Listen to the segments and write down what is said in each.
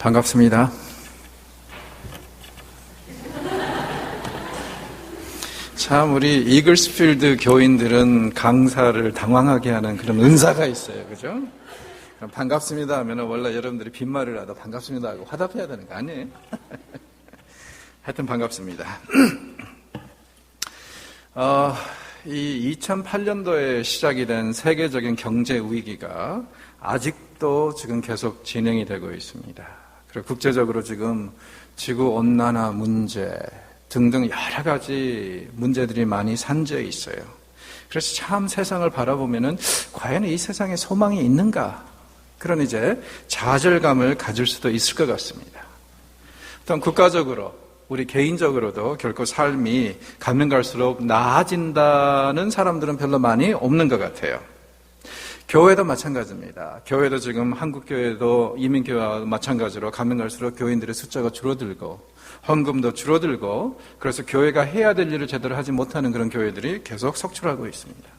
반갑습니다. 참 우리 이글스필드 교인들은 강사를 당황하게 하는 그런 은사가 있어요. 그죠? 반갑습니다 하면 원래 여러분들이 빈말을 하다 반갑습니다 하고 화답해야 되는 거 아니에요? 하여튼 반갑습니다. 이 2008년도에 시작이 된 세계적인 경제 위기가 아직도 지금 계속 진행이 되고 있습니다. 그리고 국제적으로 지금 지구온난화 문제 등등 여러 가지 문제들이 많이 산재해 있어요. 그래서 참 세상을 바라보면은 과연 이 세상에 소망이 있는가? 그런 이제 좌절감을 가질 수도 있을 것 같습니다. 또한 국가적으로 우리 개인적으로도 결코 삶이 가면 갈수록 나아진다는 사람들은 별로 많이 없는 것 같아요. 교회도 마찬가지입니다. 교회도 지금 한국교회도 이민교회와 마찬가지로 가면 갈수록 교인들의 숫자가 줄어들고 헌금도 줄어들고 그래서 교회가 해야 될 일을 제대로 하지 못하는 그런 교회들이 계속 속출하고 있습니다.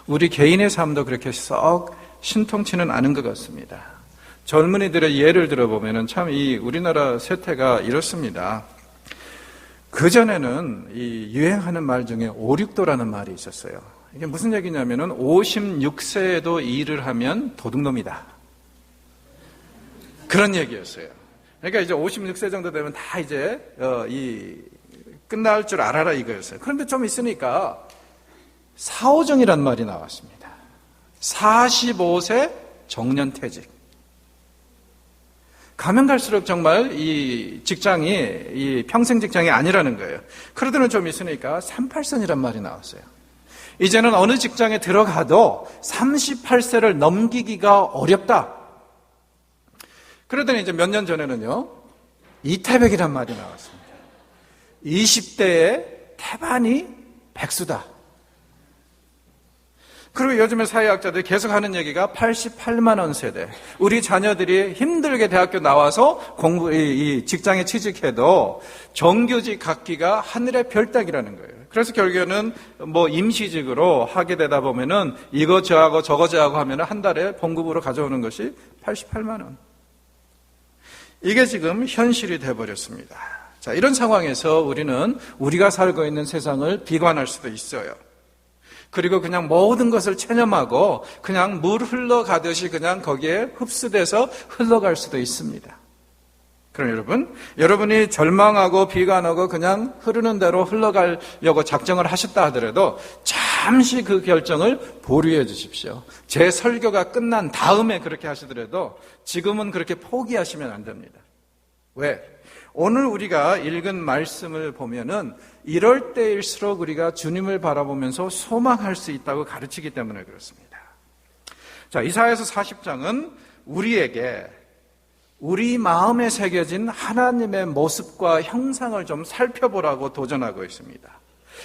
우리 개인의 삶도 그렇게 썩 신통치는 않은 것 같습니다. 젊은이들의 예를 들어보면 참 이 우리나라 세태가 이렇습니다. 그전에는 이 유행하는 말 중에 5,6도라는 말이 있었어요. 이게 무슨 얘기냐면은 56세에도 일을 하면 도둑놈이다. 그런 얘기였어요. 그러니까 이제 56세 정도 되면 다 이제 끝날 줄 알아라 이거였어요. 그런데 좀 있으니까 사오정이란 말이 나왔습니다. 45세 정년퇴직. 가면 갈수록 정말 이 직장이 이 평생 직장이 아니라는 거예요. 그러더니 좀 있으니까 38선이란 말이 나왔어요. 이제는 어느 직장에 들어가도 38세를 넘기기가 어렵다. 그러더니 이제 몇 년 전에는요, 이태백이란 말이 나왔습니다. 20대의 태반이 백수다. 그리고 요즘에 사회학자들이 계속 하는 얘기가 88만 원 세대. 우리 자녀들이 힘들게 대학교 나와서 이 직장에 취직해도 정규직 갖기가 하늘의 별 따기라는 거예요. 그래서 결국에는 뭐 임시직으로 하게 되다 보면은 이거 저하고 저거 저하고 하면은 한 달에 봉급으로 가져오는 것이 88만 원. 이게 지금 현실이 돼버렸습니다. 자, 이런 상황에서 우리는 우리가 살고 있는 세상을 비관할 수도 있어요. 그리고 그냥 모든 것을 체념하고 그냥 물 흘러가듯이 그냥 거기에 흡수돼서 흘러갈 수도 있습니다. 그럼 여러분이 절망하고 비관하고 그냥 흐르는 대로 흘러가려고 작정을 하셨다 하더라도 잠시 그 결정을 보류해 주십시오. 제 설교가 끝난 다음에 그렇게 하시더라도 지금은 그렇게 포기하시면 안 됩니다. 왜? 오늘 우리가 읽은 말씀을 보면은 이럴 때일수록 우리가 주님을 바라보면서 소망할 수 있다고 가르치기 때문에 그렇습니다. 자, 이사야서 40장은 우리에게 우리 마음에 새겨진 하나님의 모습과 형상을 좀 살펴보라고 도전하고 있습니다.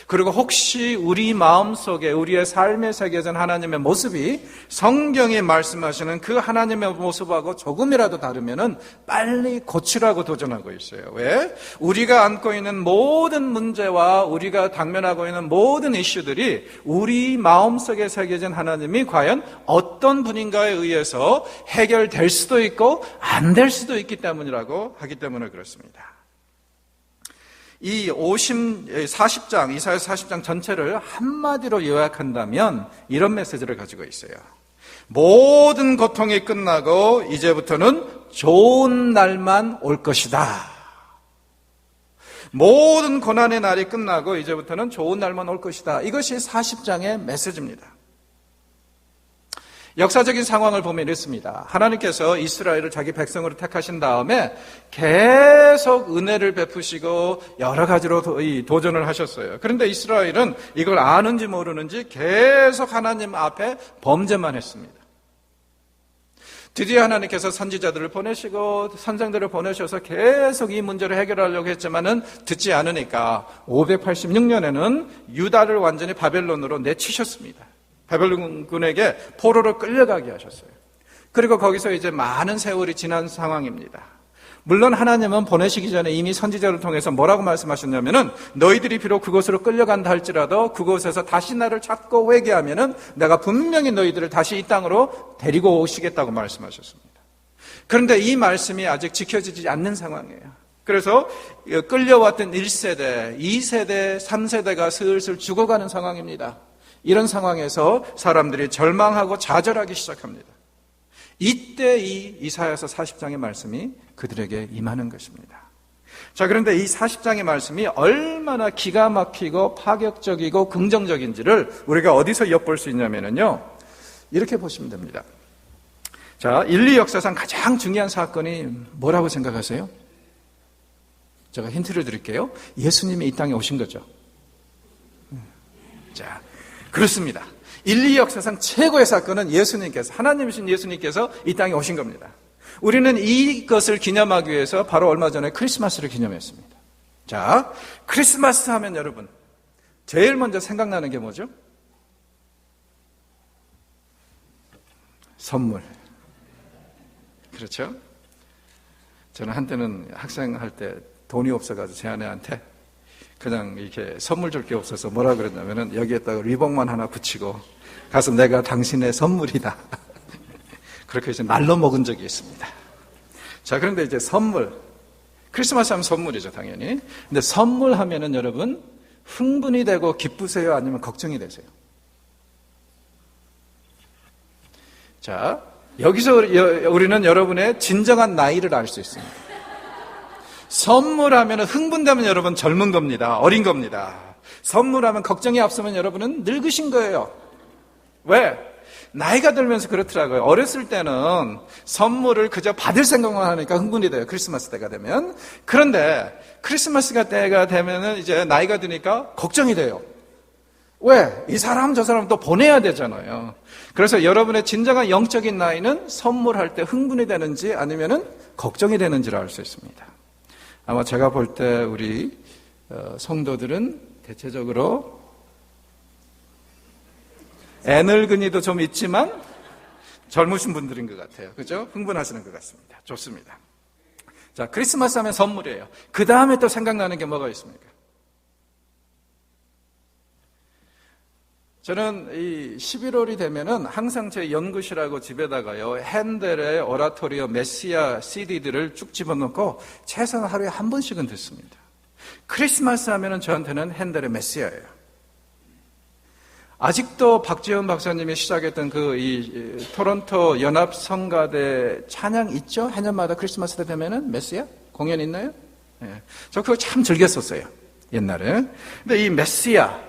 그리고 혹시 우리 마음속에 우리의 삶에 새겨진 하나님의 모습이 성경이 말씀하시는 그 하나님의 모습하고 조금이라도 다르면은 빨리 고치라고 도전하고 있어요. 왜? 우리가 안고 있는 모든 문제와 우리가 당면하고 있는 모든 이슈들이 우리 마음속에 새겨진 하나님이 과연 어떤 분인가에 의해서 해결될 수도 있고 안 될 수도 있기 때문이라고 하기 때문에 그렇습니다. 이 40장, 이사야 40장 전체를 한마디로 요약한다면 이런 메시지를 가지고 있어요. 모든 고통이 끝나고 이제부터는 좋은 날만 올 것이다. 모든 고난의 날이 끝나고 이제부터는 좋은 날만 올 것이다. 이것이 40장의 메시지입니다. 역사적인 상황을 보면 이렇습니다. 하나님께서 이스라엘을 자기 백성으로 택하신 다음에 계속 은혜를 베푸시고 여러 가지로 도전을 하셨어요. 그런데 이스라엘은 이걸 아는지 모르는지 계속 하나님 앞에 범죄만 했습니다. 드디어 하나님께서 선지자들을 보내시고 선생들을 보내셔서 계속 이 문제를 해결하려고 했지만은 듣지 않으니까 586년에는 유다를 완전히 바벨론으로 내치셨습니다. 바벨론군에게 포로로 끌려가게 하셨어요. 그리고 거기서 이제 많은 세월이 지난 상황입니다. 물론 하나님은 보내시기 전에 이미 선지자를 통해서 뭐라고 말씀하셨냐면은 너희들이 비록 그곳으로 끌려간다 할지라도 그곳에서 다시 나를 찾고 회개하면은 내가 분명히 너희들을 다시 이 땅으로 데리고 오시겠다고 말씀하셨습니다. 그런데 이 말씀이 아직 지켜지지 않는 상황이에요. 그래서 끌려왔던 1세대, 2세대, 3세대가 슬슬 죽어가는 상황입니다. 이런 상황에서 사람들이 절망하고 좌절하기 시작합니다. 이때 이 이사야서 40장의 말씀이 그들에게 임하는 것입니다. 자, 그런데 이 40장의 말씀이 얼마나 기가 막히고 파격적이고 긍정적인지를 우리가 어디서 엿볼 수 있냐면요, 이렇게 보시면 됩니다. 자, 인류 역사상 가장 중요한 사건이 뭐라고 생각하세요? 제가 힌트를 드릴게요. 예수님이 이 땅에 오신 거죠. 자, 그렇습니다. 인류 역사상 최고의 사건은 예수님께서, 하나님이신 예수님께서 이 땅에 오신 겁니다. 우리는 이것을 기념하기 위해서 바로 얼마 전에 크리스마스를 기념했습니다. 자, 크리스마스 하면 여러분 제일 먼저 생각나는 게 뭐죠? 선물. 그렇죠? 저는 한때는 학생할 때 돈이 없어가지고 제 아내한테 그냥 이렇게 선물 줄 게 없어서 뭐라 그랬냐면은 여기에다가 리본만 하나 붙이고 가서 내가 당신의 선물이다. 그렇게 이제 날로 먹은 적이 있습니다. 자, 그런데 이제 선물. 크리스마스 하면 선물이죠, 당연히. 근데 선물 하면은 여러분 흥분이 되고 기쁘세요? 아니면 걱정이 되세요? 자, 여기서 우리는 여러분의 진정한 나이를 알 수 있습니다. 선물하면 흥분되면 여러분 젊은 겁니다. 어린 겁니다. 선물하면 걱정이 앞서면 여러분은 늙으신 거예요. 왜? 나이가 들면서 그렇더라고요. 어렸을 때는 선물을 그저 받을 생각만 하니까 흥분이 돼요. 크리스마스 때가 되면. 그런데 크리스마스 때가 되면은 이제 나이가 드니까 걱정이 돼요. 왜? 이 사람 저 사람 또 보내야 되잖아요. 그래서 여러분의 진정한 영적인 나이는 선물할 때 흥분이 되는지 아니면은 걱정이 되는지를 알 수 있습니다. 아마 제가 볼 때 우리 성도들은 대체적으로 애늙은이도 좀 있지만 젊으신 분들인 것 같아요. 그죠? 흥분하시는 것 같습니다. 좋습니다. 자, 크리스마스 하면 선물이에요. 그 다음에 또 생각나는 게 뭐가 있습니까? 저는 이 11월이 되면은 항상 제 연구실하고 집에다가요, 핸델의 오라토리오 메시아 CD들을 쭉 집어넣고 최소한 하루에 한 번씩은 듣습니다. 크리스마스 하면은 저한테는 핸델의 메시아예요. 아직도 박지원 박사님이 시작했던 이 토론토 연합성가대 찬양 있죠? 해년마다 크리스마스 때 되면은 메시아 공연 있나요? 네. 저 그거 참 즐겼었어요, 옛날에. 근데 이 메시아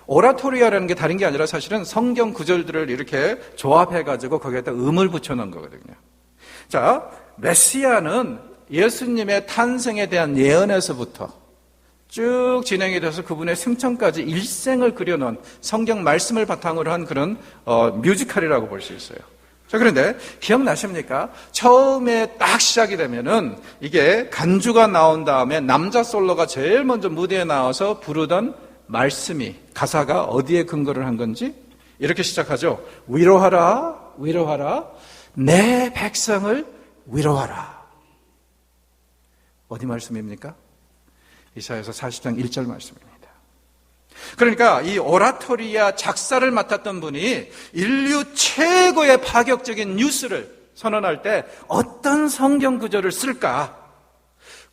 오라토리아라는 게 다른 게 아니라 사실은 성경 구절들을 이렇게 조합해가지고 거기에다 음을 붙여놓은 거거든요. 자, 메시아는 예수님의 탄생에 대한 예언에서부터 쭉 진행이 돼서 그분의 승천까지 일생을 그려놓은 성경 말씀을 바탕으로 한 그런 뮤지컬이라고 볼 수 있어요. 자, 그런데 기억나십니까? 처음에 딱 시작이 되면은 이게 간주가 나온 다음에 남자 솔로가 제일 먼저 무대에 나와서 부르던 말씀이, 가사가 어디에 근거를 한 건지 이렇게 시작하죠. 위로하라, 위로하라, 내 백성을 위로하라. 어디 말씀입니까? 이사야서 40장 1절 말씀입니다. 그러니까 이 오라토리아 작사를 맡았던 분이 인류 최고의 파격적인 뉴스를 선언할 때 어떤 성경 구절을 쓸까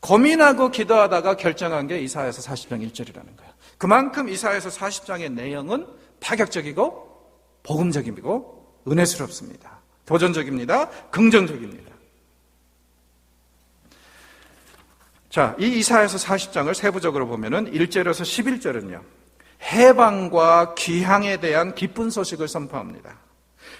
고민하고 기도하다가 결정한 게 이사야서 40장 1절이라는 거예요. 그만큼 이사야서 40장의 내용은 파격적이고 복음적이고 은혜스럽습니다. 도전적입니다. 긍정적입니다. 자, 이 이사야서 40장을 세부적으로 보면은 1절에서 11절은요, 해방과 귀향에 대한 기쁜 소식을 선포합니다.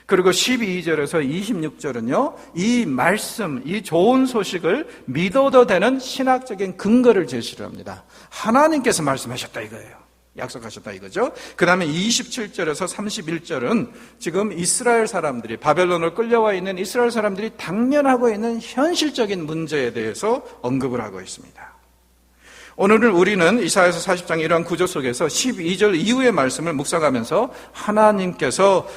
그리고 12절에서 26절은요, 이 말씀, 이 좋은 소식을 믿어도 되는 신학적인 근거를 제시를 합니다. 하나님께서 말씀하셨다 이거예요. 약속하셨다 이거죠. 그 다음에 27절에서 31절은 지금 이스라엘 사람들이, 바벨론을 끌려와 있는 이스라엘 사람들이 당면하고 있는 현실적인 문제에 대해서 언급을 하고 있습니다. 오늘은 우리는 이사야서 40장 이러한 구조 속에서 12절 이후의 말씀을 묵상하면서 하나님께서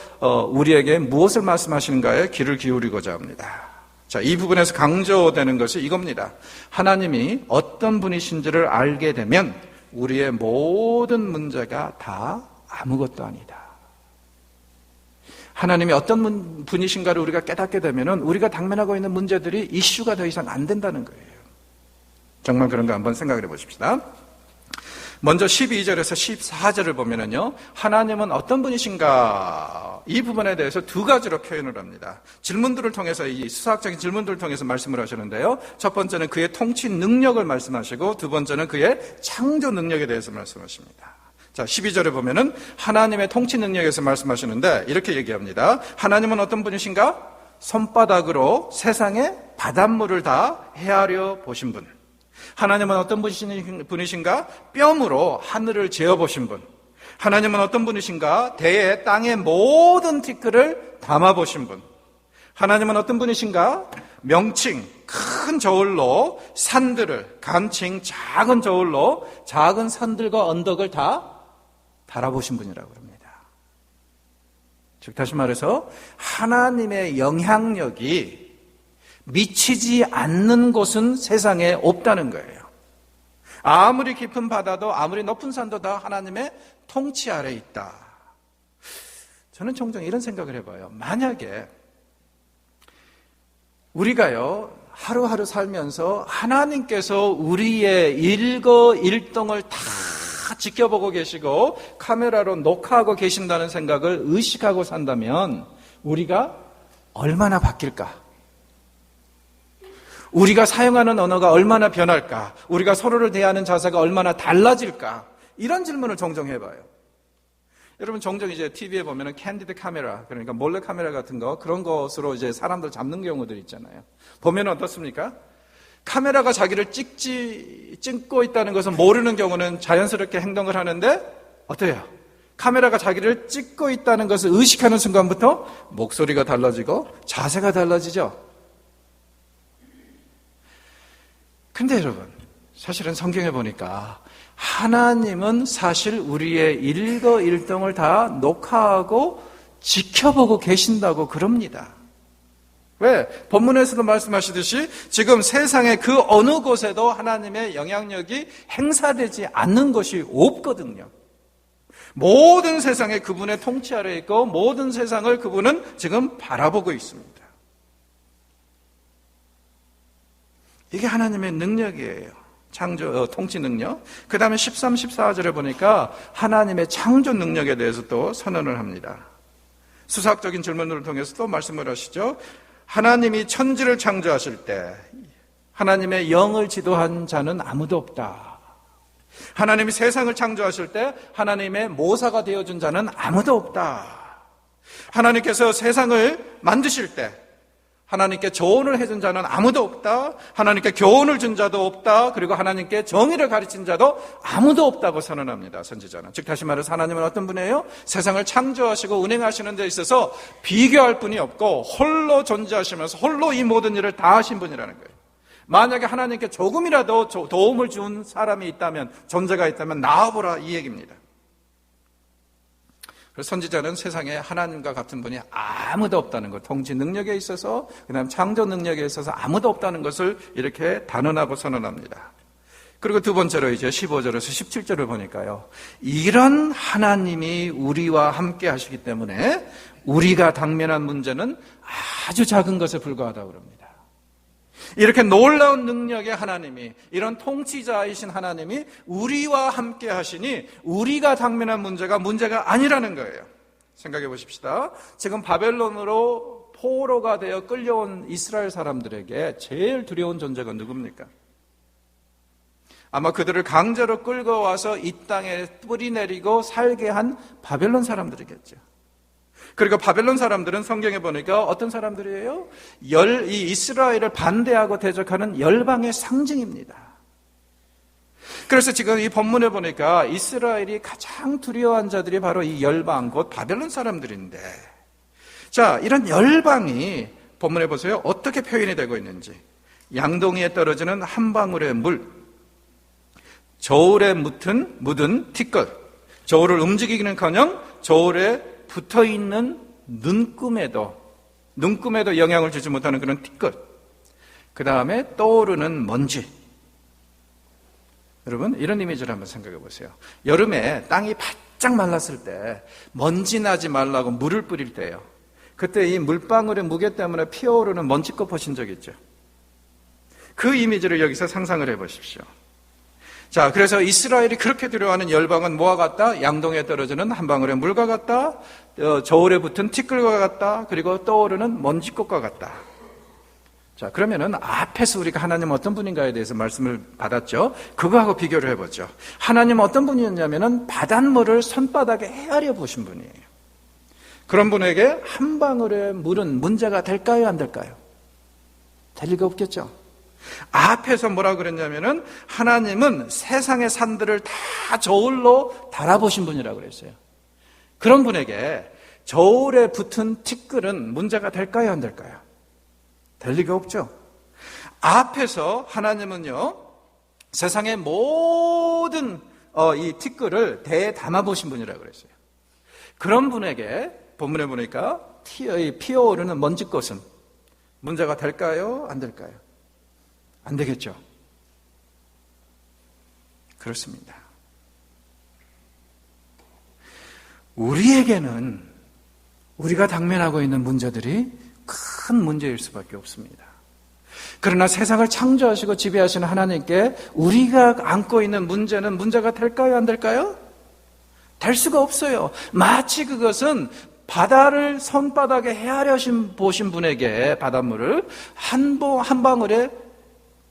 우리에게 무엇을 말씀하시는가에 귀를 기울이고자 합니다. 자, 이 부분에서 강조되는 것이 이겁니다. 하나님이 어떤 분이신지를 알게 되면 우리의 모든 문제가 다 아무것도 아니다. 하나님이 어떤 분이신가를 우리가 깨닫게 되면 우리가 당면하고 있는 문제들이 이슈가 더 이상 안 된다는 거예요. 정말 그런가 한번 생각을 해보십시다. 먼저 12절에서 14절을 보면은요, 하나님은 어떤 분이신가, 이 부분에 대해서 두 가지로 표현을 합니다. 질문들을 통해서, 이 수학적인 질문들을 통해서 말씀을 하시는데요, 첫 번째는 그의 통치 능력을 말씀하시고, 두 번째는 그의 창조 능력에 대해서 말씀하십니다. 자, 12절에 보면은 하나님의 통치 능력에서 말씀하시는데 이렇게 얘기합니다. 하나님은 어떤 분이신가? 손바닥으로 세상의 바닷물을 다 헤아려 보신 분. 하나님은 어떤 분이신가? 뼘으로 하늘을 재어보신 분. 하나님은 어떤 분이신가? 대에 땅의 모든 티끌을 담아보신 분. 하나님은 어떤 분이신가? 명칭, 큰 저울로 산들을, 간칭, 작은 저울로 작은 산들과 언덕을 다 달아보신 분이라고 합니다. 즉 다시 말해서 하나님의 영향력이 미치지 않는 곳은 세상에 없다는 거예요. 아무리 깊은 바다도 아무리 높은 산도 다 하나님의 통치 아래 있다. 저는 종종 이런 생각을 해봐요. 만약에 우리가요 하루하루 살면서 하나님께서 우리의 일거일동을 다 지켜보고 계시고 카메라로 녹화하고 계신다는 생각을 의식하고 산다면 우리가 얼마나 바뀔까? 우리가 사용하는 언어가 얼마나 변할까? 우리가 서로를 대하는 자세가 얼마나 달라질까? 이런 질문을 종종 해봐요. 여러분 종종 이제 TV에 보면은 캔디드 카메라, 그러니까 몰래 카메라 같은 거, 그런 것으로 이제 사람들 잡는 경우들 있잖아요. 보면 어떻습니까? 카메라가 자기를 찍고 있다는 것을 모르는 경우는 자연스럽게 행동을 하는데 어때요? 카메라가 자기를 찍고 있다는 것을 의식하는 순간부터 목소리가 달라지고 자세가 달라지죠. 근데 여러분, 사실은 성경에 보니까 하나님은 사실 우리의 일거일동을 다 녹화하고 지켜보고 계신다고 그럽니다. 왜? 본문에서도 말씀하시듯이 지금 세상의 그 어느 곳에도 하나님의 영향력이 행사되지 않는 것이 없거든요. 모든 세상에 그분의 통치 아래 있고 모든 세상을 그분은 지금 바라보고 있습니다. 이게 하나님의 능력이에요. 통치 능력. 그 다음에 13, 14절에 보니까 하나님의 창조 능력에 대해서 또 선언을 합니다. 수학적인 질문을 통해서 또 말씀을 하시죠. 하나님이 천지를 창조하실 때 하나님의 영을 지도한 자는 아무도 없다. 하나님이 세상을 창조하실 때 하나님의 모사가 되어준 자는 아무도 없다. 하나님께서 세상을 만드실 때 하나님께 조언을 해준 자는 아무도 없다. 하나님께 교훈을 준 자도 없다. 그리고 하나님께 정의를 가르친 자도 아무도 없다고 선언합니다. 선지자는. 즉 다시 말해서 하나님은 어떤 분이에요? 세상을 창조하시고 운행하시는 데 있어서 비교할 분이 없고 홀로 존재하시면서 홀로 이 모든 일을 다 하신 분이라는 거예요. 만약에 하나님께 조금이라도 도움을 준 사람이 있다면, 존재가 있다면 나와보라, 이 얘기입니다. 그래서 선지자는 세상에 하나님과 같은 분이 아무도 없다는 것, 통치 능력에 있어서, 그 다음 창조 능력에 있어서 아무도 없다는 것을 이렇게 단언하고 선언합니다. 그리고 두 번째로 이제 15절에서 17절을 보니까요, 이런 하나님이 우리와 함께 하시기 때문에 우리가 당면한 문제는 아주 작은 것에 불과하다고 그럽니다. 이렇게 놀라운 능력의 하나님이, 이런 통치자이신 하나님이 우리와 함께 하시니 우리가 당면한 문제가 아니라는 거예요. 생각해 보십시다. 지금 바벨론으로 포로가 되어 끌려온 이스라엘 사람들에게 제일 두려운 존재가 누굽니까? 아마 그들을 강제로 끌고 와서 이 땅에 뿌리내리고 살게 한 바벨론 사람들이겠죠. 그리고 바벨론 사람들은 성경에 보니까 어떤 사람들이에요? 이 이스라엘을 반대하고 대적하는 열방의 상징입니다. 그래서 지금 이 본문에 보니까 이스라엘이 가장 두려워한 자들이 바로 이 열방, 곧 바벨론 사람들인데, 자, 이런 열방이 본문에 보세요. 어떻게 표현이 되고 있는지. 양동이에 떨어지는 한 방울의 물, 저울에 묻은 티끌, 저울을 움직이기는커녕 저울에 붙어있는 눈금에도 영향을 주지 못하는 그런 티끌, 그 다음에 떠오르는 먼지. 여러분, 이런 이미지를 한번 생각해 보세요. 여름에 땅이 바짝 말랐을 때 먼지 나지 말라고 물을 뿌릴 때요, 그때 이 물방울의 무게 때문에 피어오르는 먼지꽃 보신 적 있죠? 그 이미지를 여기서 상상을 해보십시오. 자, 그래서 이스라엘이 그렇게 두려워하는 열방은 뭐와 같다? 양동에 떨어지는 한 방울의 물과 같다. 저울에 붙은 티끌과 같다. 그리고 떠오르는 먼지꽃과 같다. 자, 그러면은 앞에서 우리가 하나님 어떤 분인가에 대해서 말씀을 받았죠. 그거하고 비교를 해보죠. 하나님 어떤 분이었냐면은 바닷물을 손바닥에 헤아려 보신 분이에요. 그런 분에게 한 방울의 물은 문제가 될까요, 안 될까요? 될 리가 없겠죠. 앞에서 뭐라 그랬냐면은 하나님은 세상의 산들을 다 저울로 달아보신 분이라고 그랬어요. 그런 분에게 저울에 붙은 티끌은 문제가 될까요, 안 될까요? 될 리가 없죠. 앞에서 하나님은요, 세상의 모든 이 티끌을 대에 담아보신 분이라고 그랬어요. 그런 분에게 본문에 보니까 피어오르는 먼지꽃은 문제가 될까요, 안 될까요? 안 되겠죠. 그렇습니다. 우리에게는 우리가 당면하고 있는 문제들이 큰 문제일 수밖에 없습니다. 그러나 세상을 창조하시고 지배하시는 하나님께 우리가 안고 있는 문제는 문제가 될까요, 안 될까요? 될 수가 없어요. 마치 그것은 바다를 손바닥에 헤아려 보신 분에게 바닷물을 한 방울의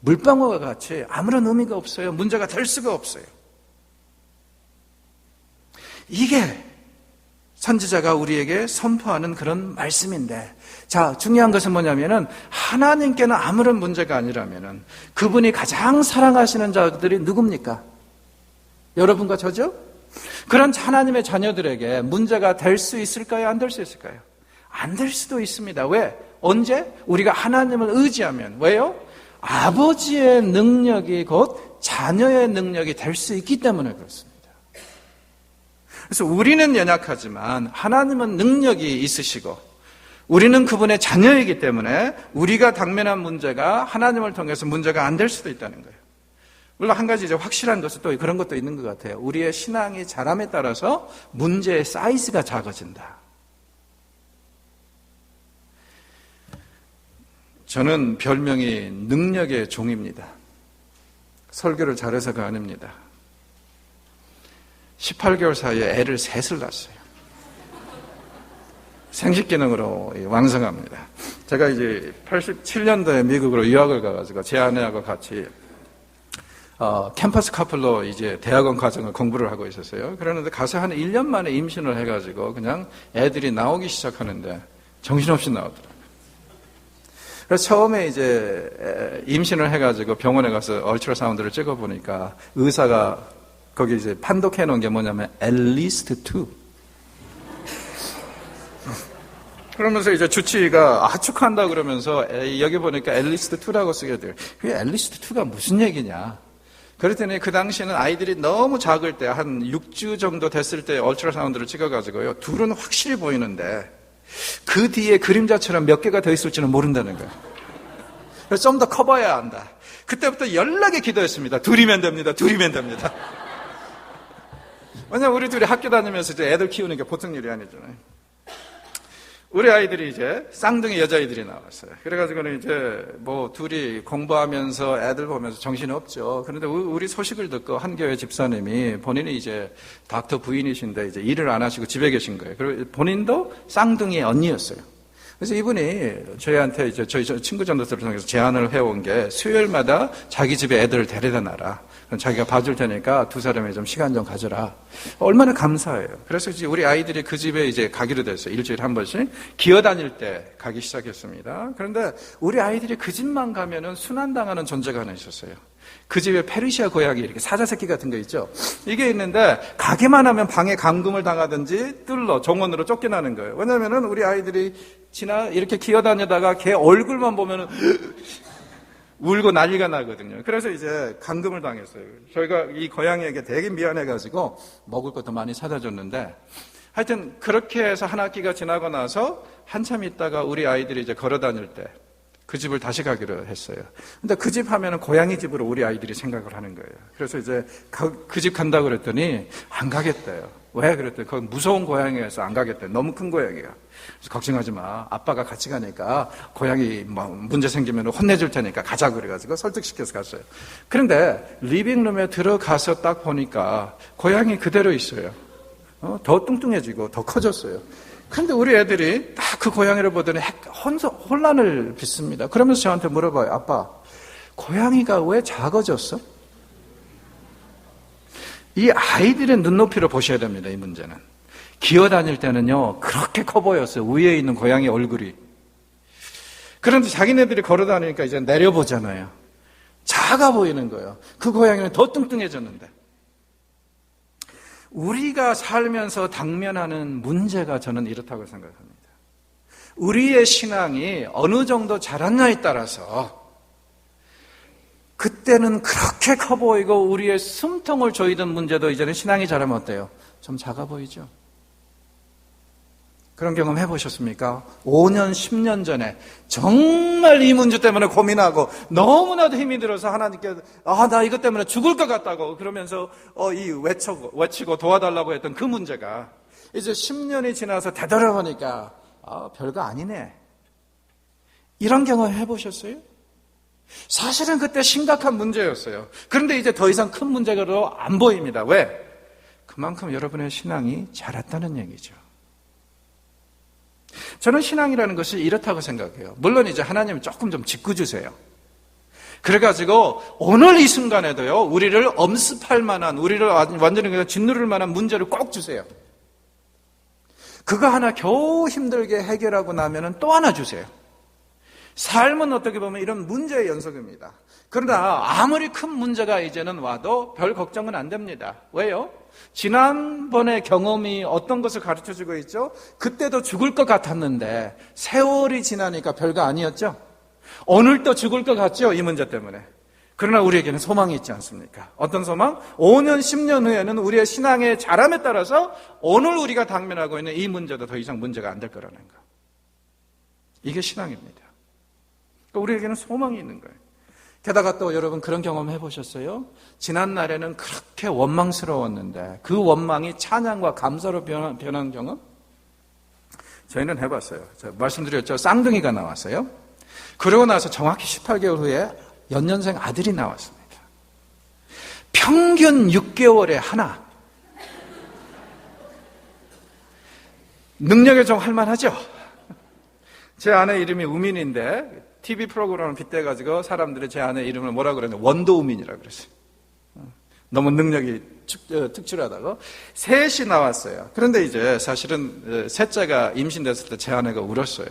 물방울과 같이 아무런 의미가 없어요. 문제가 될 수가 없어요. 이게 선지자가 우리에게 선포하는 그런 말씀인데, 자, 중요한 것은 뭐냐면은 하나님께는 아무런 문제가 아니라면은 그분이 가장 사랑하시는 자들이 누굽니까? 여러분과 저죠? 그런 하나님의 자녀들에게 문제가 될 수 있을까요? 안 될 수 있을까요? 안 될 수도 있습니다. 왜? 언제? 우리가 하나님을 의지하면. 왜요? 아버지의 능력이 곧 자녀의 능력이 될 수 있기 때문에 그렇습니다. 그래서 우리는 연약하지만 하나님은 능력이 있으시고 우리는 그분의 자녀이기 때문에 우리가 당면한 문제가 하나님을 통해서 문제가 안 될 수도 있다는 거예요. 물론 한 가지 이제 확실한 것은 또 그런 것도 있는 것 같아요. 우리의 신앙이 자람에 따라서 문제의 사이즈가 작아진다. 저는 별명이 능력의 종입니다. 설교를 잘해서가 아닙니다. 18개월 사이에 애를 셋을 낳았어요. 생식 기능으로 왕성합니다. 제가 이제 87년도에 미국으로 유학을 가가지고 제 아내하고 같이 캠퍼스 커플로 이제 대학원 과정을 공부를 하고 있었어요. 그러는데 가서 한 1년 만에 임신을 해가지고 그냥 애들이 나오기 시작하는데 정신없이 나오더라고요. 그래서 처음에 이제 임신을 해가지고 병원에 가서 얼트라사운드를 찍어보니까 의사가 거기 이제 판독해 놓은 게 뭐냐면 at least 2. 그러면서 이제 주치의가 축하한다 그러면서 여기 보니까 at least 2라고 쓰게 돼요. 그게 at least 2가 무슨 얘기냐? 그랬더니 그 당시에는 아이들이 너무 작을 때 한 6주 정도 됐을 때 얼트라사운드를 찍어가지고요. 둘은 확실히 보이는데 그 뒤에 그림자처럼 몇 개가 더 있을지는 모른다는 거예요. 그래서 좀 더 커봐야 한다. 그때부터 연락에 기도했습니다. 둘이면 됩니다. 둘이면 됩니다. 왜냐면 우리 둘이 학교 다니면서 이제 애들 키우는 게 보통 일이 아니잖아요. 우리 아이들이 이제 쌍둥이 여자아이들이 나왔어요. 그래가지고는 이제 뭐 둘이 공부하면서 애들 보면서 정신이 없죠. 그런데 우리 소식을 듣고 한 교회 집사님이 본인이 이제 닥터 부인이신데 이제 일을 안 하시고 집에 계신 거예요. 그리고 본인도 쌍둥이 언니였어요. 그래서 이분이 저희한테 이제 저희 친구 전도서를 통해서 제안을 해온 게 수요일마다 자기 집에 애들을 데려다 놔라. 그럼 자기가 봐줄 테니까 두 사람이 좀 시간 좀 가져라. 얼마나 감사해요. 그래서 이제 우리 아이들이 그 집에 이제 가기로 됐어요. 일주일에 한 번씩 기어 다닐 때 가기 시작했습니다. 그런데 우리 아이들이 그 집만 가면은 순환당하는 존재가 하나 있었어요. 그 집에 페르시아 고양이 이렇게 사자새끼 같은 거 있죠. 이게 있는데 가기만 하면 방에 감금을 당하든지 뜰러 정원으로 쫓겨나는 거예요. 왜냐면은 우리 아이들이 이렇게 기어 다니다가 걔 얼굴만 보면은 울고 난리가 나거든요. 그래서 이제 감금을 당했어요. 저희가 이 고양이에게 되게 미안해가지고 먹을 것도 많이 사다 줬는데 하여튼 그렇게 해서 한 학기가 지나고 나서 한참 있다가 우리 아이들이 이제 걸어 다닐 때 그 집을 다시 가기로 했어요. 근데 그 집 하면은 고양이 집으로 우리 아이들이 생각을 하는 거예요. 그래서 이제 그 집 간다고 그랬더니 안 가겠대요. 왜 그랬더니 거기 무서운 고양이여서 안 가겠대요. 너무 큰 고양이야. 그래서 걱정하지 마. 아빠가 같이 가니까 고양이 뭐 문제 생기면 혼내줄 테니까 가자고 그래가지고 설득시켜서 갔어요. 그런데 리빙룸에 들어가서 딱 보니까 고양이 그대로 있어요. 더 뚱뚱해지고 더 커졌어요. 그런데 우리 애들이 딱 그 고양이를 보더니 혼란을 빚습니다. 그러면서 저한테 물어봐요. 아빠, 고양이가 왜 작아졌어? 이 아이들의 눈높이로 보셔야 됩니다. 이 문제는. 기어다닐 때는요, 그렇게 커 보였어요. 위에 있는 고양이 얼굴이. 그런데 자기네들이 걸어다니니까 이제 내려보잖아요. 작아 보이는 거예요. 그 고양이는 더 뚱뚱해졌는데. 우리가 살면서 당면하는 문제가 저는 이렇다고 생각합니다. 우리의 신앙이 어느 정도 자랐냐에 따라서 그때는 그렇게 커 보이고 우리의 숨통을 조이던 문제도 이제는 신앙이 자라면 어때요? 좀 작아 보이죠? 그런 경험 해보셨습니까? 5년, 10년 전에 정말 이 문제 때문에 고민하고 너무나도 힘이 들어서 하나님께 나 이것 때문에 죽을 것 같다고 그러면서 외치고 도와달라고 했던 그 문제가 이제 10년이 지나서 되돌아보니까 별거 아니네. 이런 경험 해보셨어요? 사실은 그때 심각한 문제였어요. 그런데 이제 더 이상 큰 문제가 안 보입니다. 왜? 그만큼 여러분의 신앙이 자랐다는 얘기죠. 저는 신앙이라는 것이 이렇다고 생각해요. 물론 이제 하나님은 조금 좀 짓궂으세요. 그래가지고 오늘 이 순간에도요, 우리를 엄습할 만한, 우리를 완전히 그냥 짓누를 만한 문제를 꼭 주세요. 그거 하나 겨우 힘들게 해결하고 나면은 또 하나 주세요. 삶은 어떻게 보면 이런 문제의 연속입니다. 그러나 아무리 큰 문제가 이제는 와도 별 걱정은 안 됩니다. 왜요? 지난번의 경험이 어떤 것을 가르쳐주고 있죠? 그때도 죽을 것 같았는데 세월이 지나니까 별거 아니었죠? 오늘도 죽을 것 같죠? 이 문제 때문에. 그러나 우리에게는 소망이 있지 않습니까? 어떤 소망? 5년, 10년 후에는 우리의 신앙의 자람에 따라서 오늘 우리가 당면하고 있는 이 문제도 더 이상 문제가 안 될 거라는 거. 이게 신앙입니다. 그러니까 우리에게는 소망이 있는 거예요. 게다가 또 여러분 그런 경험 해보셨어요? 지난날에는 그렇게 원망스러웠는데 그 원망이 찬양과 감사로 변한 경험? 저희는 해봤어요. 제가 말씀드렸죠. 쌍둥이가 나왔어요. 그러고 나서 정확히 18개월 후에 연년생 아들이 나왔습니다. 평균 6개월에 하나. 능력에 좀 할만하죠? 제 아내 이름이 우민인데 TV 프로그램을 빗대가지고 사람들이 제 아내 이름을 뭐라고 그랬는데 원도우민이라고 그랬어요. 너무 능력이 특출하다고. 셋이 나왔어요. 그런데 이제 사실은 셋째가 임신됐을 때 제 아내가 울었어요.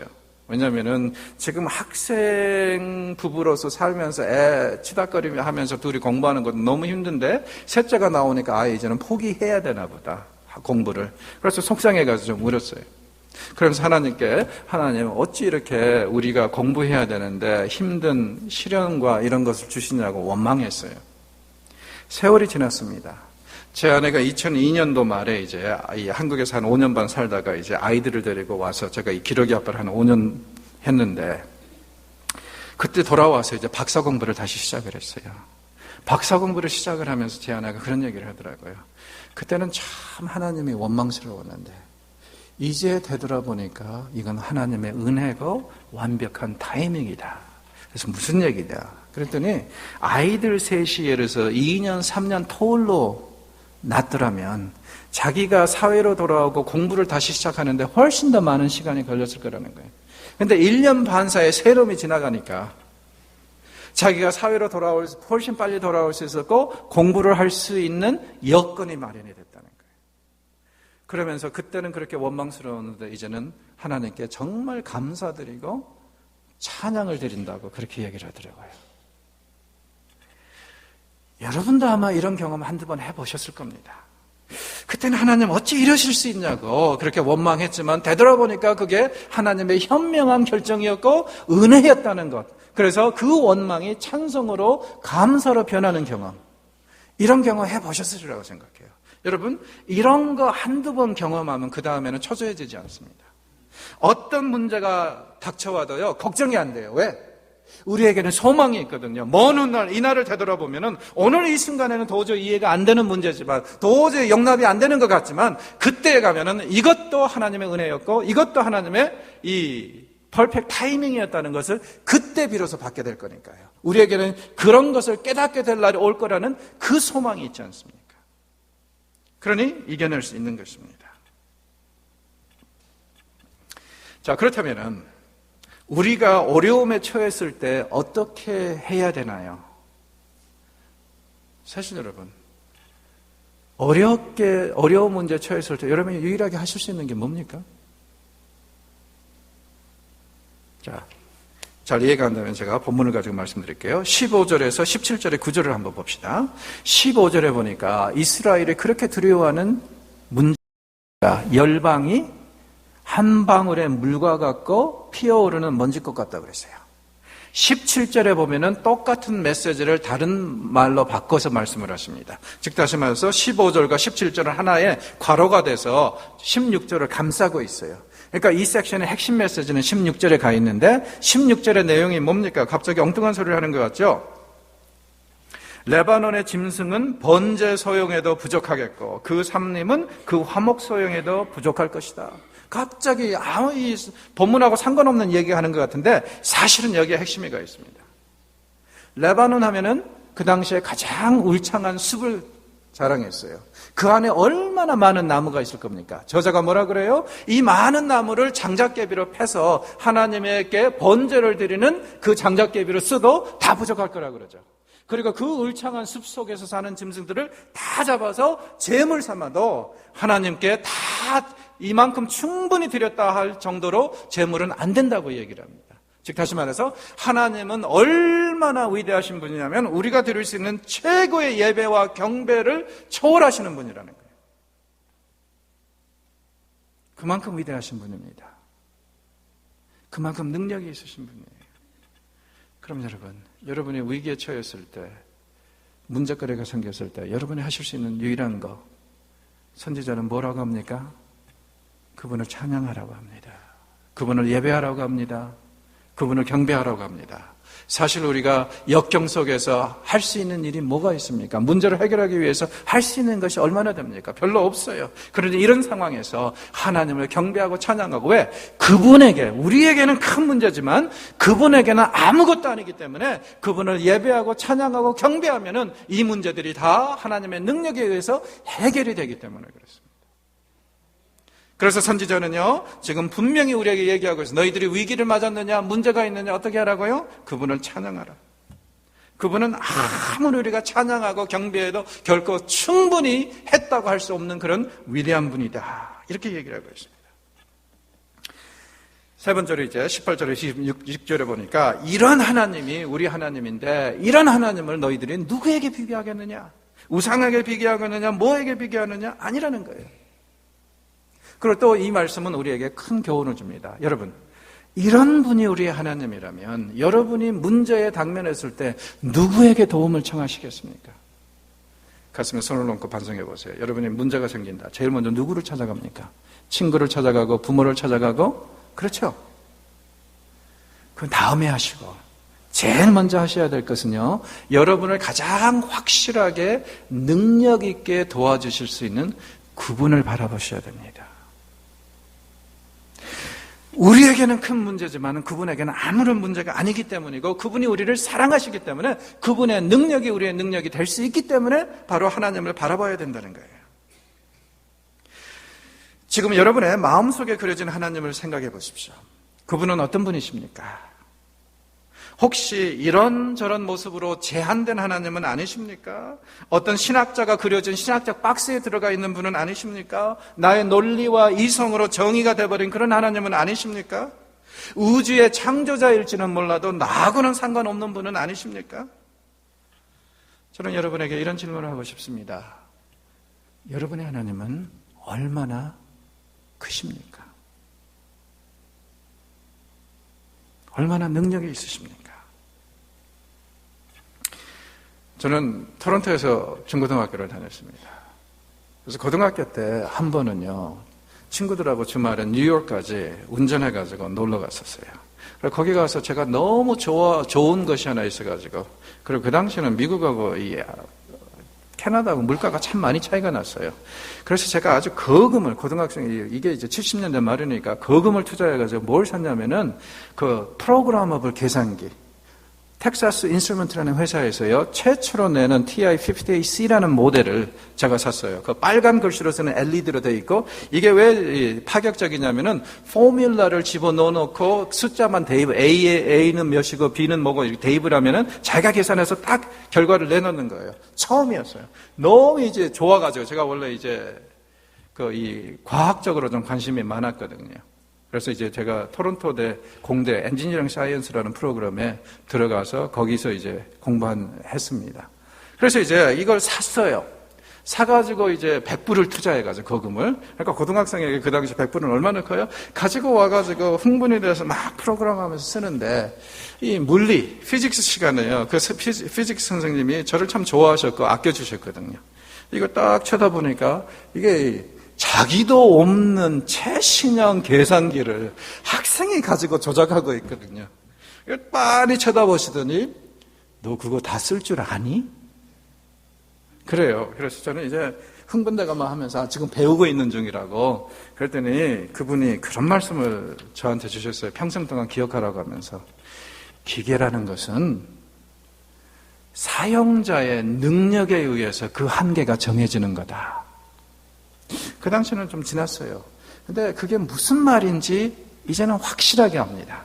왜냐면은 지금 학생 부부로서 살면서 애 치닥거리며 하면서 둘이 공부하는 것도 너무 힘든데 셋째가 나오니까 이제는 포기해야 되나 보다. 공부를. 그래서 속상해가지고 좀 울었어요. 그러면서 하나님께 하나님 어찌 이렇게 우리가 공부해야 되는데 힘든 시련과 이런 것을 주시냐고 원망했어요. 세월이 지났습니다. 제 아내가 2002년도 말에 이제 한국에서 한 5년 반 살다가 이제 아이들을 데리고 와서 제가 이 기러기 아빠를 한 5년 했는데 그때 돌아와서 이제 박사 공부를 다시 시작을 했어요. 박사 공부를 시작을 하면서 제 아내가 그런 얘기를 하더라고요. 그때는 참 하나님이 원망스러웠는데 이제 되돌아보니까 이건 하나님의 은혜고 완벽한 타이밍이다. 그래서 무슨 얘기냐. 그랬더니 아이들 셋이 예를 들어서 2년, 3년 터울로 낳더라면 자기가 사회로 돌아오고 공부를 다시 시작하는데 훨씬 더 많은 시간이 걸렸을 거라는 거예요. 그런데 1년 반 사이에 세롬이 지나가니까 자기가 사회로 훨씬 빨리 돌아올 수 있었고 공부를 할 수 있는 여건이 마련이 됐다는 거예요. 그러면서 그때는 그렇게 원망스러웠는데 이제는 하나님께 정말 감사드리고 찬양을 드린다고 그렇게 얘기를 하더라고요. 여러분도 아마 이런 경험 한두 번 해보셨을 겁니다. 그때는 하나님 어찌 이러실 수 있냐고 그렇게 원망했지만 되돌아보니까 그게 하나님의 현명한 결정이었고 은혜였다는 것. 그래서 그 원망이 찬송으로 감사로 변하는 경험. 이런 경험 해보셨으리라고 생각해요. 여러분 이런 거 한두 번 경험하면 그 다음에는 초조해지지 않습니다. 어떤 문제가 닥쳐와도요 걱정이 안 돼요. 왜? 우리에게는 소망이 있거든요. 먼 훗날 이날을 되돌아보면은 오늘 이 순간에는 도저히 이해가 안 되는 문제지만, 도저히 용납이 안 되는 것 같지만, 그때에 가면은 이것도 하나님의 은혜였고 이것도 하나님의 이 퍼펙트 타이밍이었다는 것을 그때 비로소 받게 될 거니까요. 우리에게는 그런 것을 깨닫게 될 날이 올 거라는 그 소망이 있지 않습니까? 그러니 이겨낼 수 있는 것입니다. 자, 그렇다면은 우리가 어려움에 처했을 때 어떻게 해야 되나요? 사실 여러분, 어려운 문제에 처했을 때 여러분이 유일하게 하실 수 있는 게 뭡니까? 자, 잘 이해가 안 되면 제가 본문을 가지고 말씀드릴게요. 15절에서 17절의 구절을 한번 봅시다. 15절에 보니까 이스라엘이 그렇게 두려워하는 문제가 열방이 한 방울의 물과 같고 피어오르는 먼지꽃 같다고 그랬어요. 17절에 보면은 똑같은 메시지를 다른 말로 바꿔서 말씀을 하십니다. 즉 다시 말해서 15절과 17절은 하나의 괄호가 돼서 16절을 감싸고 있어요. 그러니까 이 섹션의 핵심 메시지는 16절에 가 있는데 16절의 내용이 뭡니까? 갑자기 엉뚱한 소리를 하는 것 같죠? 레바논의 짐승은 번제 소용에도 부족하겠고 그 삼림은 그 화목 소용에도 부족할 것이다. 갑자기 아무 이 본문하고 상관없는 얘기하는 것 같은데 사실은 여기에 핵심이 가 있습니다. 레바논 하면은 그 당시에 가장 울창한 숲을 자랑했어요. 그 안에 얼마나 많은 나무가 있을 겁니까? 저자가 뭐라 그래요? 이 많은 나무를 장작개비로 패서 하나님에게 번제를 드리는 그 장작개비로 써도 다 부족할 거라 그러죠. 그리고 그 울창한 숲 속에서 사는 짐승들을 다 잡아서 제물 삼아도 하나님께 다 이만큼 충분히 드렸다 할 정도로 제물은 안 된다고 얘기를 합니다. 즉 다시 말해서 하나님은 얼마나 위대하신 분이냐면 우리가 드릴 수 있는 최고의 예배와 경배를 초월하시는 분이라는 거예요. 그만큼 위대하신 분입니다. 그만큼 능력이 있으신 분이에요. 그럼 여러분이 위기에 처했을 때, 문제거리가 생겼을 때 여러분이 하실 수 있는 유일한 거, 선지자는 뭐라고 합니까? 그분을 찬양하라고 합니다. 그분을 예배하라고 합니다. 그분을 경배하라고 합니다. 사실 우리가 역경 속에서 할 수 있는 일이 뭐가 있습니까? 문제를 해결하기 위해서 할 수 있는 것이 얼마나 됩니까? 별로 없어요. 그런데 이런 상황에서 하나님을 경배하고 찬양하고, 왜? 그분에게, 우리에게는 큰 문제지만 그분에게는 아무것도 아니기 때문에 그분을 예배하고 찬양하고 경배하면은 이 문제들이 다 하나님의 능력에 의해서 해결이 되기 때문에 그렇습니다. 그래서 선지자는요, 지금 분명히 우리에게 얘기하고 있어요. 너희들이 위기를 맞았느냐, 문제가 있느냐, 어떻게 하라고요? 그분을 찬양하라. 그분은 아무리 우리가 찬양하고 경배해도 결코 충분히 했다고 할 수 없는 그런 위대한 분이다. 이렇게 얘기를 하고 있습니다. 세 번째로 이제 18절에 26절에 보니까 이런 하나님이 우리 하나님인데 이런 하나님을 너희들이 누구에게 비교하겠느냐? 우상에게 비교하겠느냐? 뭐에게 비교하느냐? 아니라는 거예요. 그리고 또 이 말씀은 우리에게 큰 교훈을 줍니다. 여러분, 이런 분이 우리의 하나님이라면 여러분이 문제에 당면했을 때 누구에게 도움을 청하시겠습니까? 가슴에 손을 얹고 반성해 보세요. 여러분이 문제가 생긴다. 제일 먼저 누구를 찾아갑니까? 친구를 찾아가고 부모를 찾아가고, 그렇죠? 그 다음에 하시고, 제일 먼저 하셔야 될 것은요, 여러분을 가장 확실하게 능력 있게 도와주실 수 있는 그분을 바라보셔야 됩니다. 우리에게는 큰 문제지만 그분에게는 아무런 문제가 아니기 때문이고, 그분이 우리를 사랑하시기 때문에 그분의 능력이 우리의 능력이 될 수 있기 때문에 바로 하나님을 바라봐야 된다는 거예요. 지금 여러분의 마음속에 그려진 하나님을 생각해 보십시오. 그분은 어떤 분이십니까? 혹시 이런저런 모습으로 제한된 하나님은 아니십니까? 어떤 신학자가 그려진 신학적 박스에 들어가 있는 분은 아니십니까? 나의 논리와 이성으로 정의가 되어버린 그런 하나님은 아니십니까? 우주의 창조자일지는 몰라도 나하고는 상관없는 분은 아니십니까? 저는 여러분에게 이런 질문을 하고 싶습니다. 여러분의 하나님은 얼마나 크십니까? 얼마나 능력이 있으십니까? 저는 토론토에서 중고등학교를 다녔습니다. 그래서 고등학교 때 한 번은요, 친구들하고 주말에 뉴욕까지 운전해가지고 놀러 갔었어요. 그래서 거기 가서 제가 너무 좋은 것이 하나 있어가지고, 그리고 그 당시에는 미국하고 캐나다하고 물가가 참 많이 차이가 났어요. 그래서 제가 아주 거금을, 고등학생이, 이게 이제 70년대 말이니까 거금을 투자해가지고 뭘 샀냐면은 그 프로그래머블 계산기. 텍사스 인스트루먼트라는 회사에서요, 최초로 내는 TI-58C라는 모델을 제가 샀어요. 그 빨간 글씨로 쓰는 LED로 되어 있고, 이게 왜 파격적이냐면은, 포뮬러를 집어넣어 놓고 숫자만 대입, A는 몇이고 B는 뭐고 대입을 하면은 자기가 계산해서 딱 결과를 내놓는 거예요. 처음이었어요. 너무 이제 좋아가지고, 제가 원래 이제 과학적으로 좀 관심이 많았거든요. 그래서 이제 제가 토론토대 공대 엔지니어링 사이언스라는 프로그램에 들어가서 거기서 이제 했습니다. 그래서 이제 이걸 샀어요. 사가지고 이제 100불을 투자해가지고 거금을. 그러니까 고등학생에게 그 당시 100불은 얼마나 커요? 가지고 와가지고 흥분이 돼서 막 프로그램하면서 쓰는데 이 물리, 피직스 시간에요. 그 피직스 선생님이 저를 참 좋아하셨고 아껴주셨거든요. 이거 딱 쳐다보니까 이게 자기도 없는 최신형 계산기를 학생이 가지고 조작하고 있거든요. 빤히 쳐다보시더니 너 그거 다 쓸 줄 아니? 그래요. 그래서 저는 이제 흥분되가만 하면서 지금 배우고 있는 중이라고 그랬더니 그분이 그런 말씀을 저한테 주셨어요. 평생 동안 기억하라고 하면서 기계라는 것은 사용자의 능력에 의해서 그 한계가 정해지는 거다. 그 당시는 좀 지났어요. 근데 그게 무슨 말인지 이제는 확실하게 압니다.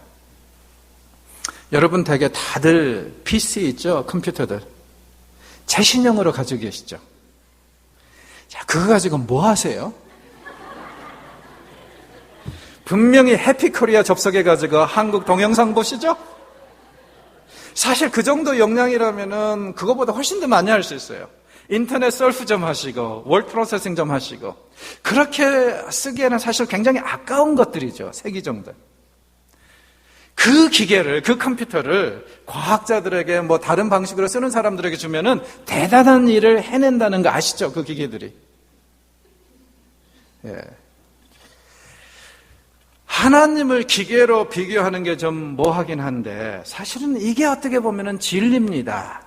여러분 댁에 다들 PC 있죠? 컴퓨터들. 최신형으로 가지고 계시죠? 자, 그거 가지고 뭐 하세요? 분명히 해피코리아 접속해가지고 한국 동영상 보시죠? 사실 그 정도 역량이라면은 그거보다 훨씬 더 많이 할 수 있어요. 인터넷 서프 좀 하시고 월드 프로세싱 좀 하시고 그렇게 쓰기에는 사실 굉장히 아까운 것들이죠. 세기정들. 그 기계를, 그 컴퓨터를 과학자들에게 뭐 다른 방식으로 쓰는 사람들에게 주면은 대단한 일을 해낸다는 거 아시죠? 그 기계들이. 예. 하나님을 기계로 비교하는 게 좀 뭐하긴 한데 사실은 이게 어떻게 보면은 진리입니다.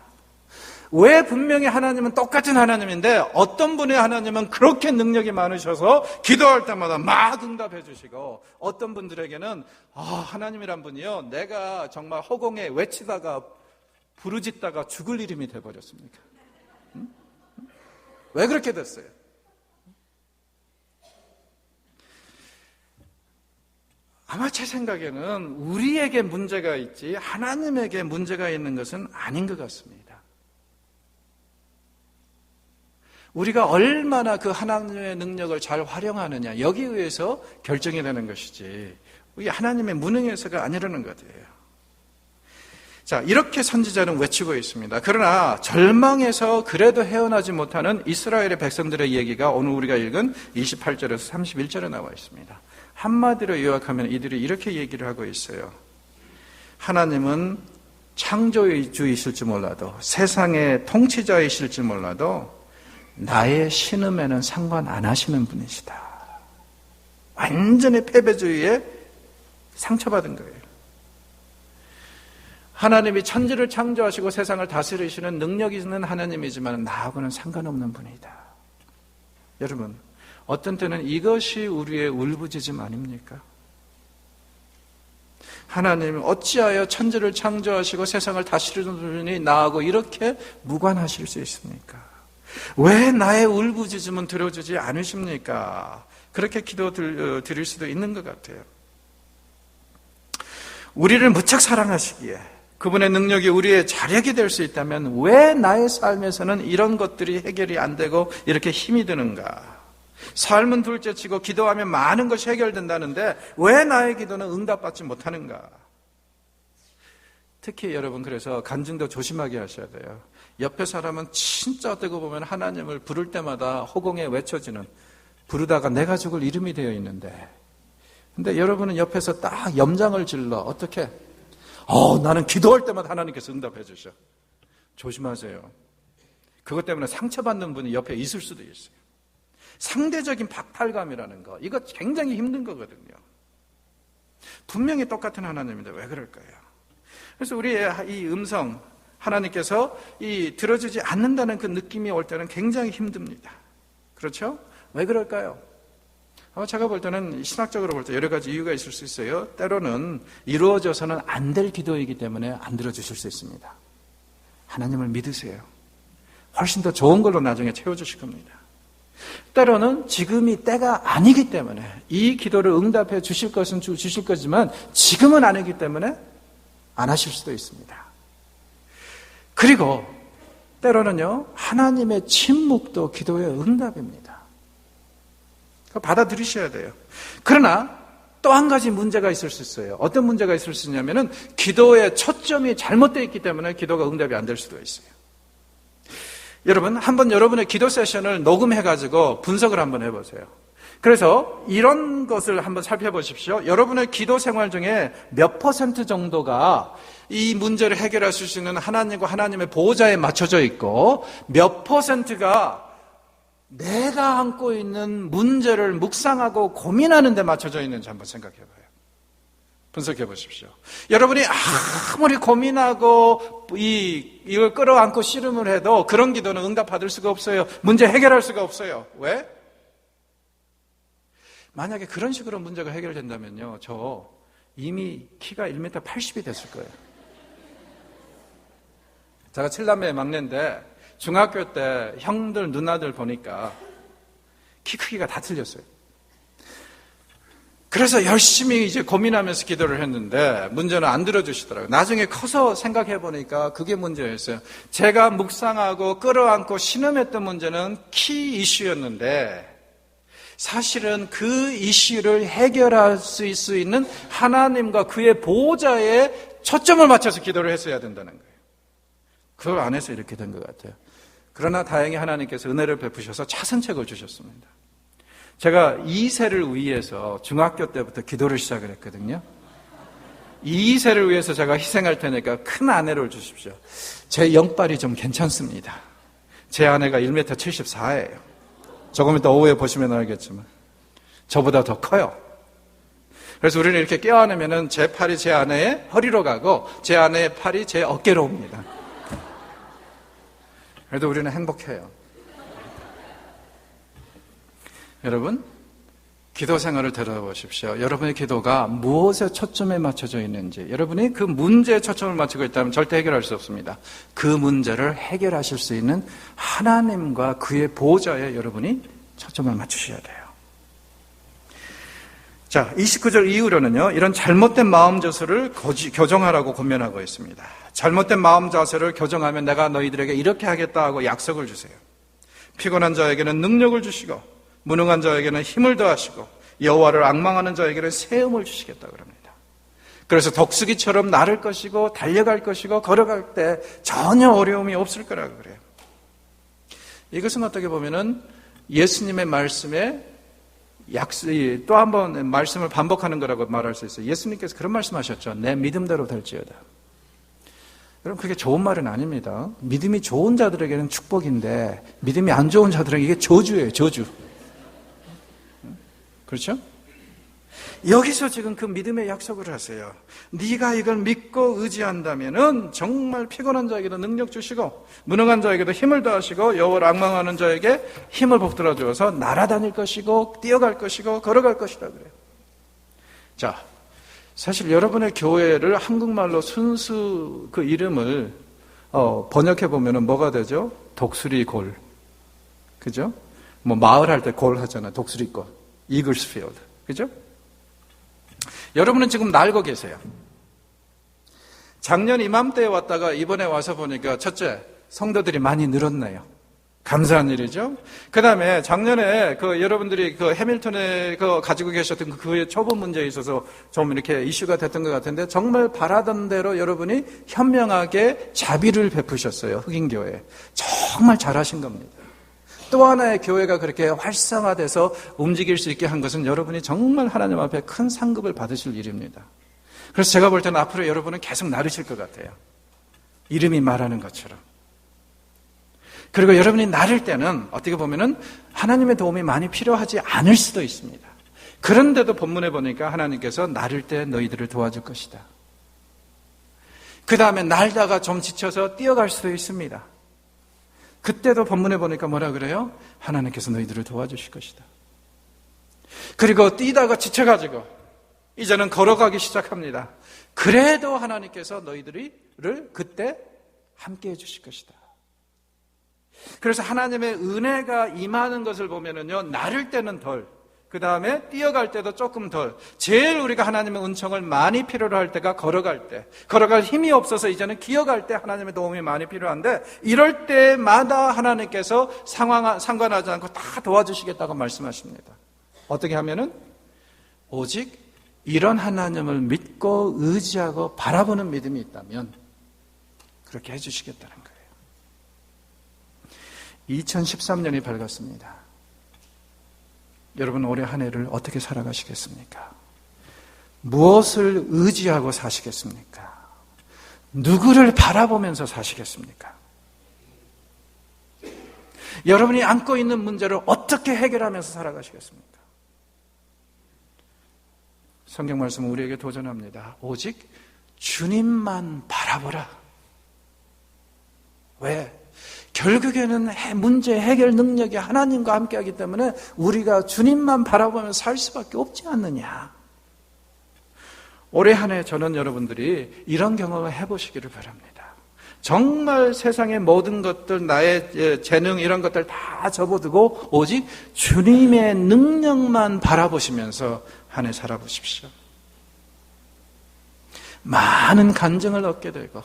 왜 분명히 하나님은 똑같은 하나님인데 어떤 분의 하나님은 그렇게 능력이 많으셔서 기도할 때마다 막 응답해 주시고 어떤 분들에게는 하나님이란 분이요 내가 정말 허공에 외치다가 부르짖다가 죽을 이름이 돼버렸습니까? 응? 왜 그렇게 됐어요? 아마 제 생각에는 우리에게 문제가 있지 하나님에게 문제가 있는 것은 아닌 것 같습니다. 우리가 얼마나 그 하나님의 능력을 잘 활용하느냐 여기에 의해서 결정이 되는 것이지 우리 하나님의 무능해서가 아니라는 거예요. 자, 이렇게 선지자는 외치고 있습니다. 그러나 절망에서 그래도 헤어나지 못하는 이스라엘의 백성들의 얘기가 오늘 우리가 읽은 28절에서 31절에 나와 있습니다. 한마디로 요약하면 이들이 이렇게 얘기를 하고 있어요. 하나님은 창조주이실지 몰라도 세상의 통치자이실지 몰라도 나의 신음에는 상관 안 하시는 분이시다. 완전히 패배주의에 상처받은 거예요. 하나님이 천지를 창조하시고 세상을 다스리시는 능력이 있는 하나님이지만 나하고는 상관없는 분이다. 여러분, 어떤 때는 이것이 우리의 울부짖음 아닙니까? 하나님 어찌하여 천지를 창조하시고 세상을 다스리는 분이 나하고 이렇게 무관하실 수 있습니까? 왜 나의 울부짖음은 들어주지 않으십니까? 그렇게 기도 드릴 수도 있는 것 같아요. 우리를 무척 사랑하시기에 그분의 능력이 우리의 자력이 될 수 있다면 왜 나의 삶에서는 이런 것들이 해결이 안 되고 이렇게 힘이 드는가? 삶은 둘째치고 기도하면 많은 것이 해결된다는데 왜 나의 기도는 응답받지 못하는가? 특히 여러분 그래서 간증도 조심하게 하셔야 돼요. 옆에 사람은 진짜 어떻게 보면 하나님을 부를 때마다 허공에 외쳐지는 부르다가 내가 죽을 이름이 되어 있는데 근데 여러분은 옆에서 딱 염장을 질러 어떻게? 나는 기도할 때마다 하나님께서 응답해 주셔. 조심하세요. 그것 때문에 상처받는 분이 옆에 있을 수도 있어요. 상대적인 박탈감이라는 거 이거 굉장히 힘든 거거든요. 분명히 똑같은 하나님인데 왜 그럴까요? 그래서 우리의 이 음성, 하나님께서 이 들어주지 않는다는 그 느낌이 올 때는 굉장히 힘듭니다. 그렇죠? 왜 그럴까요? 제가 볼 때는 신학적으로 볼 때 여러 가지 이유가 있을 수 있어요. 때로는 이루어져서는 안 될 기도이기 때문에 안 들어주실 수 있습니다. 하나님을 믿으세요. 훨씬 더 좋은 걸로 나중에 채워주실 겁니다. 때로는 지금이 때가 아니기 때문에 이 기도를 응답해 주실 것은 주실 거지만 지금은 아니기 때문에 안 하실 수도 있습니다. 그리고 때로는요, 하나님의 침묵도 기도의 응답입니다. 받아들이셔야 돼요. 그러나 또 한 가지 문제가 있을 수 있어요. 어떤 문제가 있을 수 있냐면은 기도의 초점이 잘못되어 있기 때문에 기도가 응답이 안 될 수도 있어요. 여러분, 한번 여러분의 기도 세션을 녹음해가지고 분석을 한번 해보세요. 그래서 이런 것을 한번 살펴보십시오. 여러분의 기도 생활 중에 몇 % 정도가 이 문제를 해결하실 수 있는 하나님과 하나님의 보호자에 맞춰져 있고 몇 %가 내가 안고 있는 문제를 묵상하고 고민하는 데 맞춰져 있는지 한번 생각해봐요. 분석해 보십시오. 여러분이 아무리 고민하고 이걸 끌어안고 씨름을 해도 그런 기도는 응답받을 수가 없어요. 문제 해결할 수가 없어요. 왜? 만약에 그런 식으로 문제가 해결된다면요, 저 이미 키가 1m 80이 됐을 거예요. 제가 7남매의 막내인데 중학교 때 형들 누나들 보니까 키 크기가 다 틀렸어요. 그래서 열심히 이제 고민하면서 기도를 했는데 문제는 안 들어주시더라고요. 나중에 커서 생각해 보니까 그게 문제였어요. 제가 묵상하고 끌어안고 신음했던 문제는 키 이슈였는데 사실은 그 이슈를 해결할 수 있는 하나님과 그의 보호자에 초점을 맞춰서 기도를 했어야 된다는 거예요. 그걸 안 해서 이렇게 된 것 같아요. 그러나 다행히 하나님께서 은혜를 베푸셔서 차선책을 주셨습니다. 제가 2세를 위해서 중학교 때부터 기도를 시작을 했거든요. 2세를 위해서 제가 희생할 테니까 큰 아내를 주십시오. 제 영빨이 좀 괜찮습니다. 제 아내가 1m 74예요. 조금 이따 오후에 보시면 알겠지만 저보다 더 커요. 그래서 우리는 이렇게 껴안으면 제 팔이 제 아내의 허리로 가고 제 아내의 팔이 제 어깨로 옵니다. 그래도 우리는 행복해요. 여러분, 기도 생활을 되돌아보십시오. 여러분의 기도가 무엇에 초점에 맞춰져 있는지, 여러분이 그 문제에 초점을 맞추고 있다면 절대 해결할 수 없습니다. 그 문제를 해결하실 수 있는 하나님과 그의 보호자에 여러분이 초점을 맞추셔야 돼요. 자, 29절 이후로는요, 이런 잘못된 마음 자세를 교정하라고 권면하고 있습니다. 잘못된 마음 자세를 교정하면 내가 너희들에게 이렇게 하겠다 하고 약속을 주세요. 피곤한 자에게는 능력을 주시고 무능한 자에게는 힘을 더하시고 여호와를 앙망하는 자에게는 세움을 주시겠다 그럽니다. 그래서 덕수기처럼 나를 것이고 달려갈 것이고 걸어갈 때 전혀 어려움이 없을 거라고 그래요. 이것은 어떻게 보면은 예수님의 말씀에 또 한 번 말씀을 반복하는 거라고 말할 수 있어요. 예수님께서 그런 말씀하셨죠. 내 믿음대로 될지어다. 여러분, 그게 좋은 말은 아닙니다. 믿음이 좋은 자들에게는 축복인데 믿음이 안 좋은 자들에게 이게 저주예요. 저주. 그렇죠? 여기서 지금 그 믿음의 약속을 하세요. 네가 이걸 믿고 의지한다면은 정말 피곤한 자에게도 능력 주시고 무능한 자에게도 힘을 더하시고 여호와를 앙망하는 자에게 힘을 북돋아 주어서 날아다닐 것이고 뛰어갈 것이고 걸어갈 것이다 그래요. 자, 사실 여러분의 교회를 한국말로 순수 그 이름을 번역해 보면은 뭐가 되죠? 독수리골, 그죠? 뭐 마을 할 때 골 하잖아요. 독수리골, 이글스필드, 그죠? 여러분은 지금 알고 계세요. 작년 이맘때에 왔다가 이번에 와서 보니까 첫째, 성도들이 많이 늘었네요. 감사한 일이죠. 그 다음에 작년에 여러분들이 해밀턴에 가지고 계셨던 그 초보 문제에 있어서 좀 이렇게 이슈가 됐던 것 같은데 정말 바라던 대로 여러분이 현명하게 자비를 베푸셨어요. 흑인교회. 정말 잘하신 겁니다. 또 하나의 교회가 그렇게 활성화돼서 움직일 수 있게 한 것은 여러분이 정말 하나님 앞에 큰 상급을 받으실 일입니다. 그래서 제가 볼 때는 앞으로 여러분은 계속 나르실 것 같아요. 이름이 말하는 것처럼. 그리고 여러분이 나를 때는 어떻게 보면은 하나님의 도움이 많이 필요하지 않을 수도 있습니다. 그런데도 본문에 보니까 하나님께서 나를 때 너희들을 도와줄 것이다. 그 다음에 날다가 좀 지쳐서 뛰어갈 수도 있습니다. 그때도 본문에 보니까 뭐라 그래요? 하나님께서 너희들을 도와주실 것이다. 그리고 뛰다가 지쳐가지고 이제는 걸어가기 시작합니다. 그래도 하나님께서 너희들을 그때 함께 해주실 것이다. 그래서 하나님의 은혜가 임하는 것을 보면은요, 나를 때는 덜, 그 다음에 뛰어갈 때도 조금 덜. 제일 우리가 하나님의 은총을 많이 필요로 할 때가 걸어갈 때. 걸어갈 힘이 없어서 이제는 기어갈 때 하나님의 도움이 많이 필요한데, 이럴 때마다 하나님께서 상관하지 않고 다 도와주시겠다고 말씀하십니다. 어떻게 하면은? 오직 이런 하나님을 믿고 의지하고 바라보는 믿음이 있다면 그렇게 해주시겠다는 거예요. 2013년이 밝았습니다. 여러분 올해 한 해를 어떻게 살아가시겠습니까? 무엇을 의지하고 사시겠습니까? 누구를 바라보면서 사시겠습니까? 여러분이 안고 있는 문제를 어떻게 해결하면서 살아가시겠습니까? 성경 말씀은 우리에게 도전합니다. 오직 주님만 바라보라. 왜? 결국에는 문제 해결 능력이 하나님과 함께하기 때문에 우리가 주님만 바라보면서 살 수밖에 없지 않느냐. 올해 한 해 저는 여러분들이 이런 경험을 해보시기를 바랍니다. 정말 세상의 모든 것들, 나의 재능 이런 것들 다 접어두고 오직 주님의 능력만 바라보시면서 한 해 살아보십시오. 많은 간증을 얻게 되고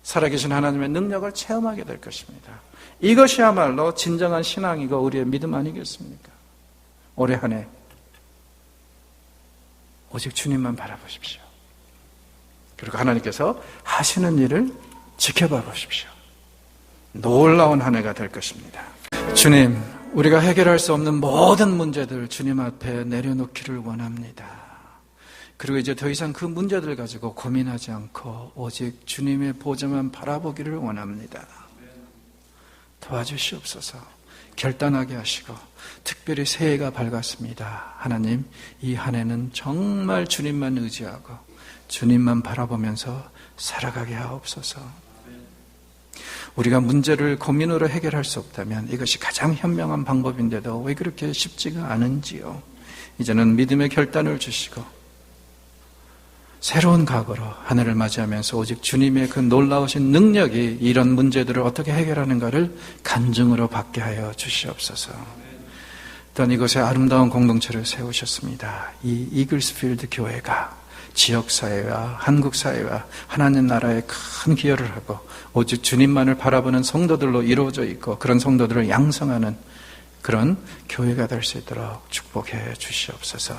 살아계신 하나님의 능력을 체험하게 될 것입니다. 이것이야말로 진정한 신앙이고 우리의 믿음 아니겠습니까? 올해 한 해 오직 주님만 바라보십시오. 그리고 하나님께서 하시는 일을 지켜봐 보십시오. 놀라운 한 해가 될 것입니다. 주님, 우리가 해결할 수 없는 모든 문제들 주님 앞에 내려놓기를 원합니다. 그리고 이제 더 이상 그 문제들 가지고 고민하지 않고 오직 주님의 보좌만 바라보기를 원합니다. 도와주시옵소서. 결단하게 하시고 특별히 새해가 밝았습니다. 하나님, 이 한 해는 정말 주님만 의지하고 주님만 바라보면서 살아가게 하옵소서. 우리가 문제를 고민으로 해결할 수 없다면 이것이 가장 현명한 방법인데도 왜 그렇게 쉽지가 않은지요. 이제는 믿음의 결단을 주시고 새로운 각오로 하늘을 맞이하면서 오직 주님의 그 놀라우신 능력이 이런 문제들을 어떻게 해결하는가를 간증으로 받게 하여 주시옵소서. 또한 이곳에 아름다운 공동체를 세우셨습니다. 이 이글스필드 교회가 지역사회와 한국사회와 하나님 나라에 큰 기여를 하고 오직 주님만을 바라보는 성도들로 이루어져 있고 그런 성도들을 양성하는 그런 교회가 될 수 있도록 축복해 주시옵소서.